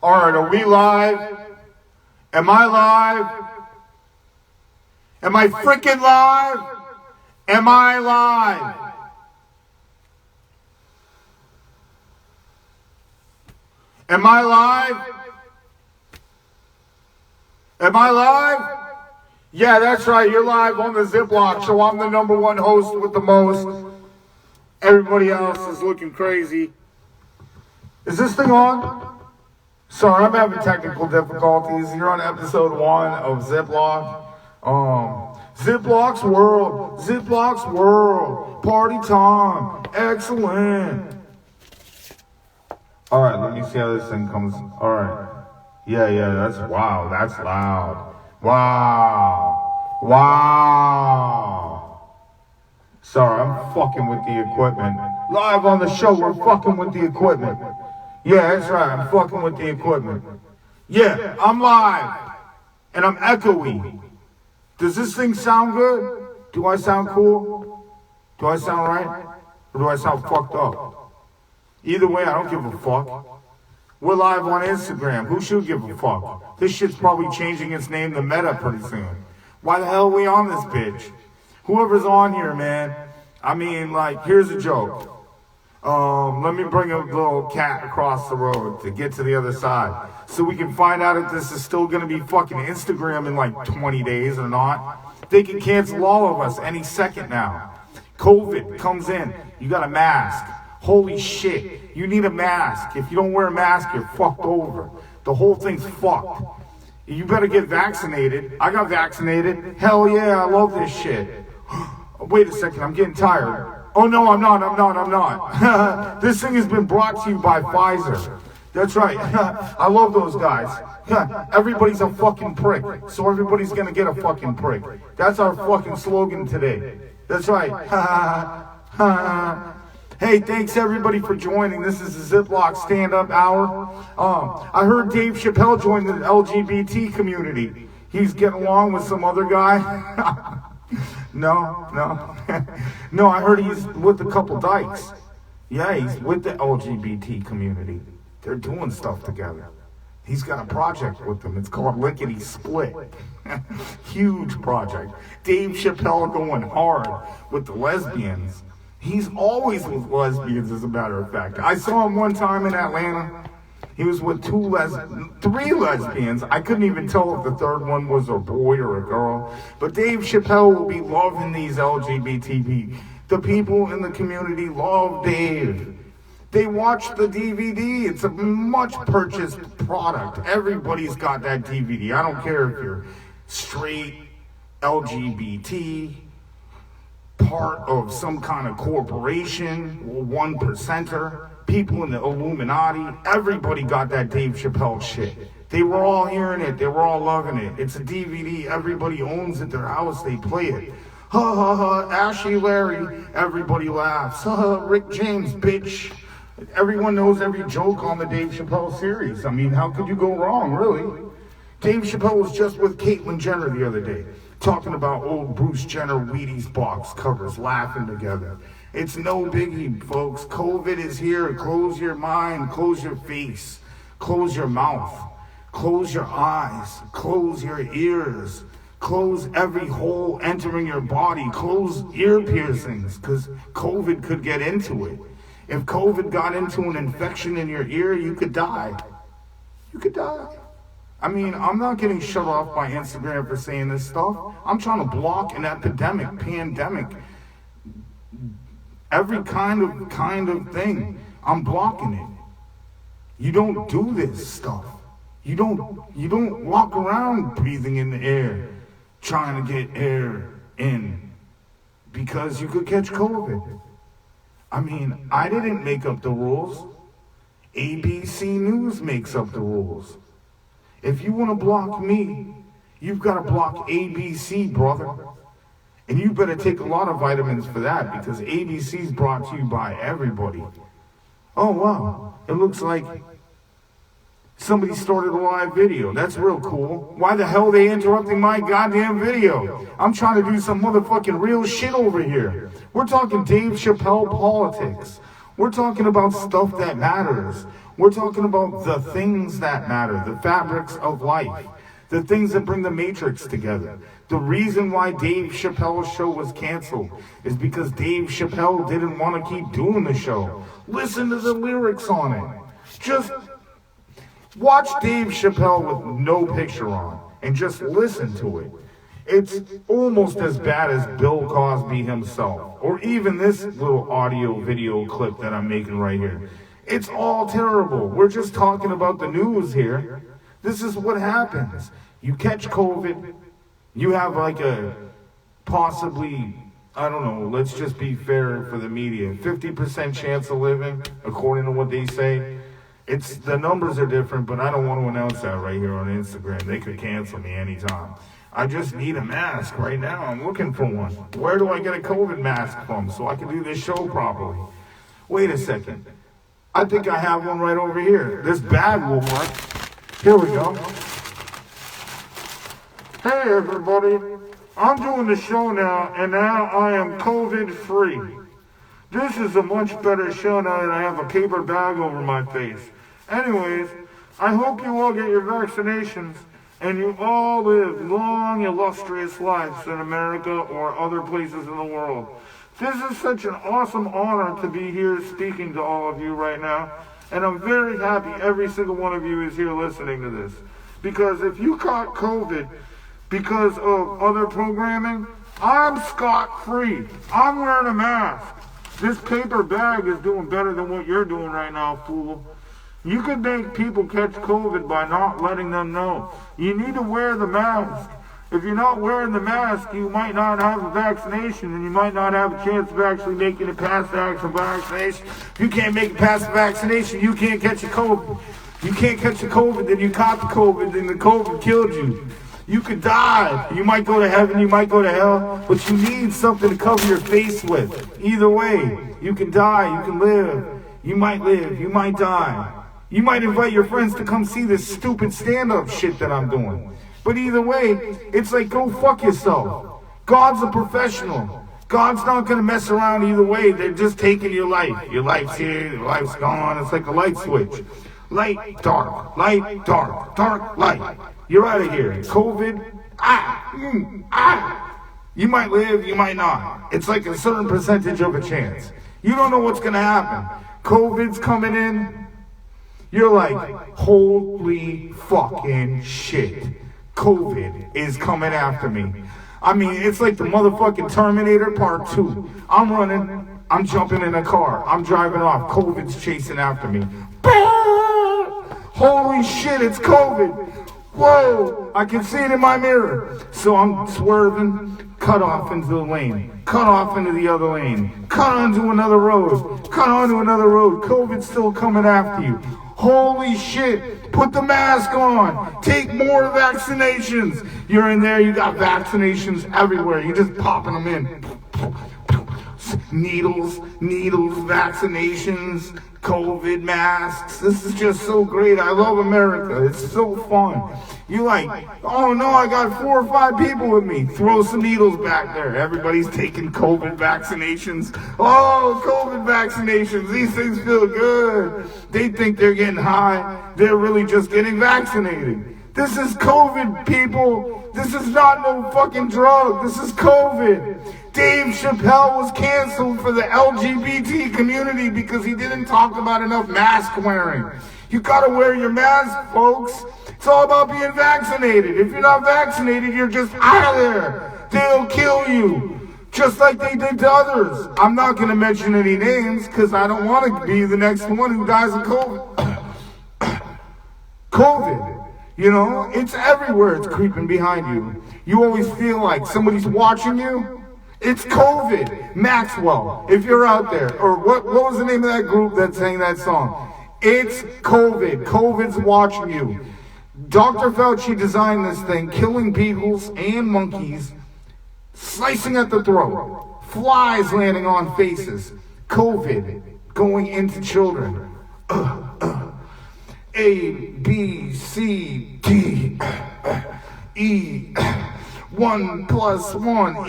All right, are we live? Am I live? Am I freaking live? Am I live? Am I live? Am I live? Yeah, that's right. You're live on the Ziplok show. I'm the #1 host with the most. Everybody else is looking crazy. Is this thing on? Sorry, I'm having technical difficulties. You're on episode 1 of Ziplok. Ziplok's World. Ziplok's World. Party time. Excellent. All right, let me see how this thing comes. All right. Yeah, that's wow. That's loud. Wow. Sorry, I'm fucking with the equipment. Live on the show, we're fucking with the equipment. Yeah, that's right, I'm fucking with the equipment. Yeah, I'm live. And I'm echoey. Does this thing sound good? Do I sound cool? Do I sound right? Or do I sound fucked up? Either way, I don't give a fuck. We're live on Instagram. Who should give a fuck? This shit's probably changing its name to Meta pretty soon. Why the hell are we on this bitch? Whoever's on here, man. I mean, like, here's a joke. Let me bring a little cat across the road to get to the other side so we can find out if this is still gonna be fucking Instagram in like 20 days or not. They can cancel all of us any second now. COVID comes in. You got a mask. Holy shit. You need a mask. If you don't wear a mask, you're fucked over. The whole thing's fucked. You better get vaccinated. I got vaccinated. Hell yeah, I love this shit. Wait a second, I'm getting tired. Oh no, I'm not. This thing has been brought to you by Pfizer. That's right. I love those guys. Everybody's a fucking prick, so everybody's gonna get a fucking prick. That's our fucking slogan today. That's right. Hey, thanks everybody for joining. This is the Ziplok stand-up hour. I heard Dave Chappelle joined the LGBT community. He's getting along with some other guy. No. No, I heard he's with a couple dykes. Yeah, he's with the LGBT community. They're doing stuff together. He's got a project with them. It's called Lickety Split. Huge project. Dave Chappelle going hard with the lesbians. He's always with lesbians, as a matter of fact. I saw him one time in Atlanta. He was with 3 lesbians. I couldn't even tell if the third one was a boy or a girl. But Dave Chappelle will be loving these LGBT. The people in the community love Dave. They watch the DVD. It's a much purchased product. Everybody's got that DVD. I don't care if you're straight, LGBT, part of some kind of corporation, 1%er. People in the Illuminati, everybody got that Dave Chappelle shit. They were all hearing it, they were all loving it. It's a DVD, everybody owns it, their house, they play it. Ha ha ha, Ashley Larry, everybody laughs. Ha ha, Rick James, bitch. Everyone knows every joke on the Dave Chappelle series. I mean, how could you go wrong, really? Dave Chappelle was just with Caitlyn Jenner the other day, talking about old Bruce Jenner Wheaties box covers, laughing together. It's no biggie, folks. COVID is here. Close your mind, close your face, close your mouth, close your eyes, close your ears, close every hole entering your body, close ear piercings, because COVID could get into it. If COVID got into an infection in your ear, you could die. You could die. I mean, I'm not getting shut off by Instagram for saying this stuff. I'm trying to block an epidemic, pandemic, every kind of thing. I'm blocking it. You don't do this stuff. You don't walk around breathing in the air, trying to get air in, because you could catch COVID. I mean, I didn't make up the rules. ABC News makes up the rules. If you want to block me, you've got to block ABC, brother. And you better take a lot of vitamins for that, because ABC's brought to you by everybody. Oh, wow. It looks like somebody started a live video. That's real cool. Why the hell are they interrupting my goddamn video? I'm trying to do some motherfucking real shit over here. We're talking Dave Chappelle politics. We're talking about stuff that matters. We're talking about the things that matter, the fabrics of life, the things that bring the matrix together. The reason why Dave Chappelle's show was canceled is because Dave Chappelle didn't want to keep doing the show. Listen to the lyrics on it. Just watch Dave Chappelle with no picture on and just listen to it. It's almost as bad as Bill Cosby himself, or even this little audio video clip that I'm making right here. It's all terrible. We're just talking about the news here. This is what happens. You catch COVID, you have like a possibly, I don't know, let's just be fair for the media, 50% chance of living, according to what they say. It's the numbers are different, but I don't want to announce that right here on Instagram. They could cancel me anytime. I just need a mask right now. I'm looking for one. Where do I get a COVID mask from so I can do this show properly? Wait a second. I think I have one right over here. This bag will work. Here we go. Hey everybody. I'm doing the show now, and now I am COVID free. This is a much better show now that I have a paper bag over my face. Anyways, I hope you all get your vaccinations and you all live long, illustrious lives in America or other places in the world. This is such an awesome honor to be here speaking to all of you right now, and I'm very happy every single one of you is here listening to this. Because if you caught COVID because of other programming, I'm scot-free. I'm wearing a mask. This paper bag is doing better than what you're doing right now, fool. You can make people catch COVID by not letting them know. You need to wear the mask. If you're not wearing the mask, you might not have a vaccination, and you might not have a chance of actually making it past the actual vaccination. If you can't make it past the vaccination, you can't catch a COVID. You can't catch the COVID, then you caught the COVID, and the COVID killed you. You could die. You might go to heaven, you might go to hell, but you need something to cover your face with. Either way, you can die, you can live. You might live, you might die. You might invite your friends to come see this stupid stand-up shit that I'm doing. But either way, it's like, go fuck yourself. God's a professional. God's not going to mess around either way. They're just taking your life. Your life's here, your life's gone. It's like a light switch. Light, dark, dark, light. You're out of here. COVID, You might live, you might not. It's like a certain percentage of a chance. You don't know what's going to happen. COVID's coming in. You're like, holy fucking shit. COVID is coming after me. I mean, it's like the motherfucking Terminator Part 2. I'm running, I'm jumping in a car, I'm driving off, COVID's chasing after me. Holy shit, it's COVID. Whoa, I can see it in my mirror. So I'm swerving, cut off into the lane, cut off into the other lane, cut onto another road, cut onto another road. COVID's still coming after you. Holy shit, put the mask on, take more vaccinations. You're in there, you got vaccinations everywhere, you're just popping them in. Needles, vaccinations, COVID masks. This is just so great. I love America. It's so fun. You're like, oh no, I got 4 or 5 people with me. Throw some needles back there. Everybody's taking COVID vaccinations. Oh, COVID vaccinations. These things feel good. They think they're getting high. They're really just getting vaccinated. This is COVID, people. This is not no fucking drug. This is COVID. Dave Chappelle was canceled for the LGBT community because he didn't talk about enough mask wearing. You gotta wear your mask, folks. It's all about being vaccinated. If you're not vaccinated, you're just out of there. They'll kill you, just like they did to others. I'm not gonna mention any names because I don't want to be the next one who dies of COVID. COVID. You know, it's everywhere. It's creeping behind you. You always feel like somebody's watching you. It's COVID. Maxwell, if you're out there. Or what was the name of that group that sang that song? It's COVID. COVID's watching you. Dr. Fauci designed this thing, killing beetles and monkeys, slicing at the throat, flies landing on faces, COVID going into children. A, B, C, D, E, 1 + 1 =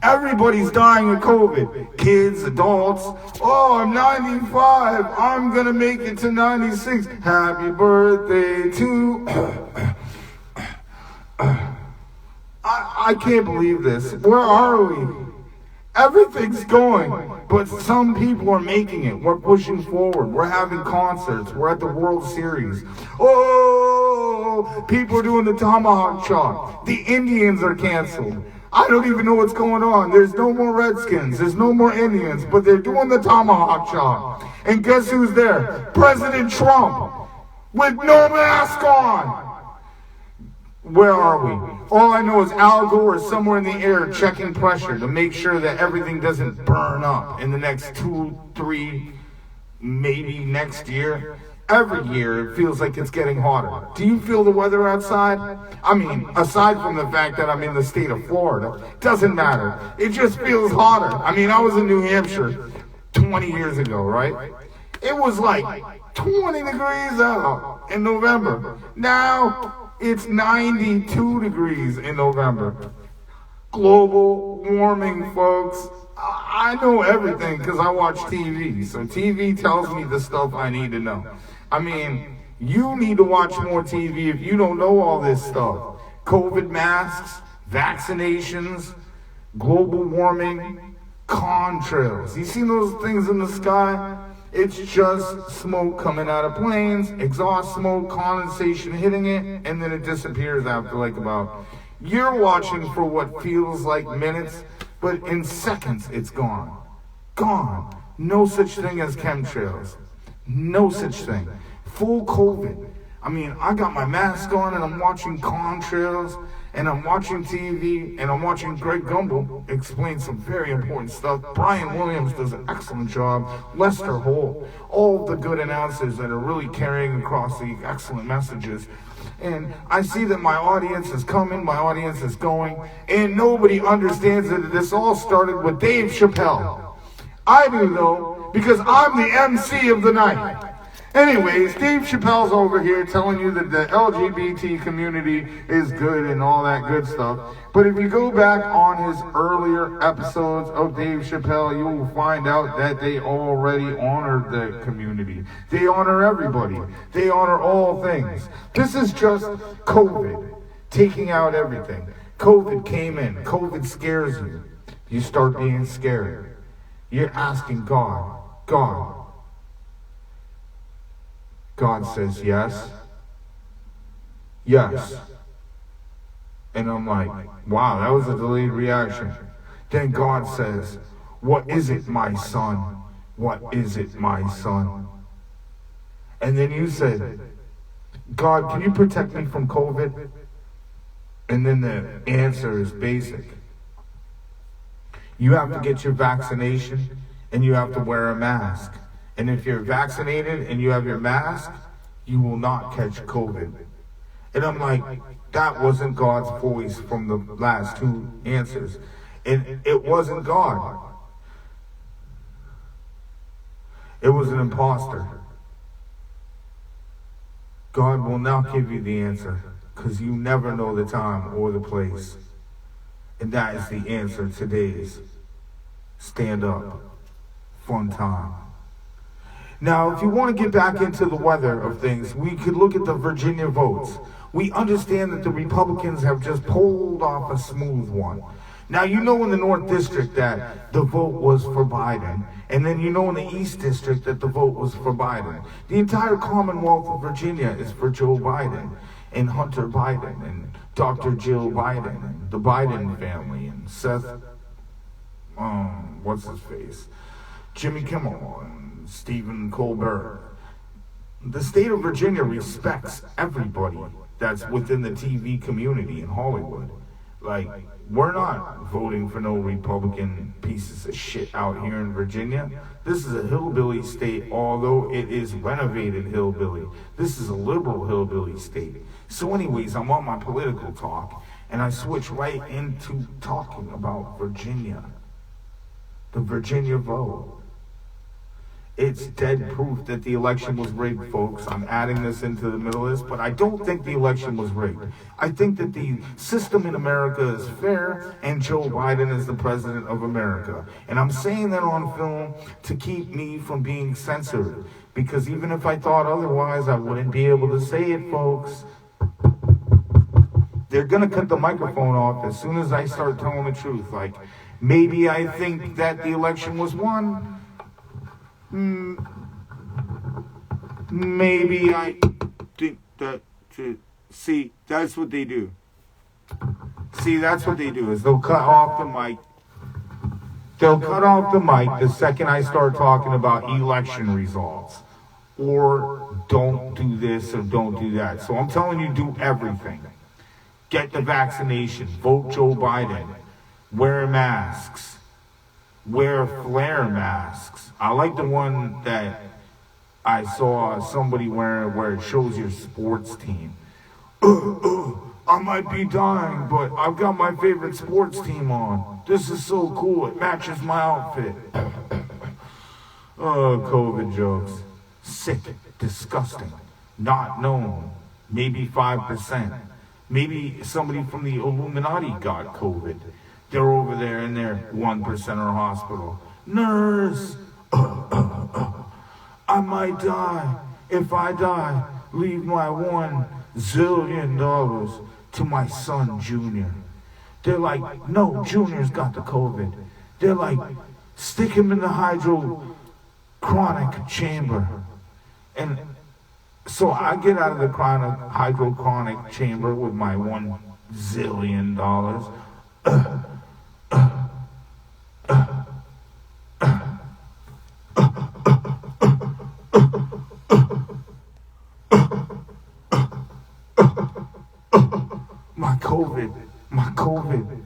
Everybody's dying of COVID. Kids, adults. Oh, I'm 95. I'm going to make it to 96. Happy birthday to... I can't believe this. Where are we? Everything's going, but some people are making it. We're pushing forward. We're having concerts. We're at the World Series. Oh, people are doing the tomahawk chop. The Indians are canceled. I don't even know what's going on. There's no more Redskins. There's no more Indians, but they're doing the tomahawk chop. And guess who's there? President Trump with no mask on. Where are we? All I know is Al Gore is somewhere in the air checking pressure to make sure that everything doesn't burn up in the next 2, 3, maybe next year. Every year it feels like it's getting hotter. Do you feel the weather outside? I mean, aside from the fact that I'm in the state of Florida, doesn't matter. It just feels hotter. I mean, I was in New Hampshire 20 years ago, right? It was like 20 degrees out in November. Now, it's 92 degrees in November. Global warming, folks. I know everything because I watch TV. So TV tells me the stuff I need to know. I mean, you need to watch more TV if you don't know all this stuff. COVID masks, vaccinations, global warming, contrails. You seen those things in the sky? It's just smoke coming out of planes, exhaust smoke, condensation hitting it, and then it disappears after like about... You're watching for what feels like minutes, but in seconds it's gone. Gone. No such thing as chemtrails. No such thing. Full COVID. I mean, I got my mask on and I'm watching contrails, and I'm watching TV, and I'm watching Greg Gumbel explain some very important stuff. Brian Williams does an excellent job. Lester Holt, all the good announcers that are really carrying across the excellent messages. And I see that my audience is coming, my audience is going, and nobody understands that this all started with Dave Chappelle. I do though, because I'm the MC of the night. Anyways, Dave Chappelle's over here telling you that the LGBT community is good and all that good stuff. But if you go back on his earlier episodes of Dave Chappelle, you will find out that they already honored the community. They honor everybody. They honor all things. This is just COVID taking out everything. COVID came in. COVID scares you. You start being scared. You're asking God, God says yes. Yes. And I'm like, wow, that was a delayed reaction. Then God says, what is it, my son? What is it, my son? And then you said, God, can you protect me from COVID? And then the answer is basic. You have to get your vaccination and you have to wear a mask. And if you're vaccinated and you have your mask, you will not catch COVID. And I'm like, that wasn't God's voice from the last two answers. And it wasn't God. It was an imposter. God will not give you the answer because you never know the time or the place. And that is the answer today's stand up, fun time. Now, if you want to get back into the weather of things, we could look at the Virginia votes. We understand that the Republicans have just pulled off a smooth one. Now, you know in the North District that the vote was for Biden. And then you know in the East District that the vote was for Biden. The entire Commonwealth of Virginia is for Joe Biden and Hunter Biden and Dr. Jill Biden and the Biden family and Seth, what's his face? Jimmy Kimmel and Stephen Colbert. The state of Virginia respects everybody that's within the TV community in Hollywood. Like, we're not voting for no Republican pieces of shit out here in Virginia. This is a hillbilly state, although it is renovated hillbilly. This is a liberal hillbilly state. So anyways, I'm on my political talk, and I switch right into talking about Virginia. The Virginia vote. It's dead proof that the election was rigged, folks. I'm adding this into the middle of this, but I don't think the election was rigged. I think that the system in America is fair, and Joe Biden is the president of America. And I'm saying that on film to keep me from being censored, because even if I thought otherwise, I wouldn't be able to say it, folks. They're gonna cut the microphone off as soon as I start telling the truth. Like, maybe I think that the election was won. Maybe I think that, see, that's what they do. See, that's what they do, is they'll cut off the mic. They'll cut off the mic the second I start talking about election results. Or don't do this or don't do that. So I'm telling you, do everything. Get the vaccination. Vote Joe Biden. Wear masks. Wear flare masks. I like the one that I saw somebody wearing where it shows your sports team. I might be dying, but I've got my favorite sports team on. This is so cool. It matches my outfit. Oh, COVID jokes. Sick, disgusting, not known. Maybe 5%. Maybe somebody from the Illuminati got COVID. They're over there in their 1%er hospital. Nurse, I might die. If I die, leave my $1 zillion to my son, Junior. They're like, no, Junior's got the COVID. They're like, stick him in the hydrochronic chamber. And so I get out of the hydrochronic chamber with my $1 zillion. My COVID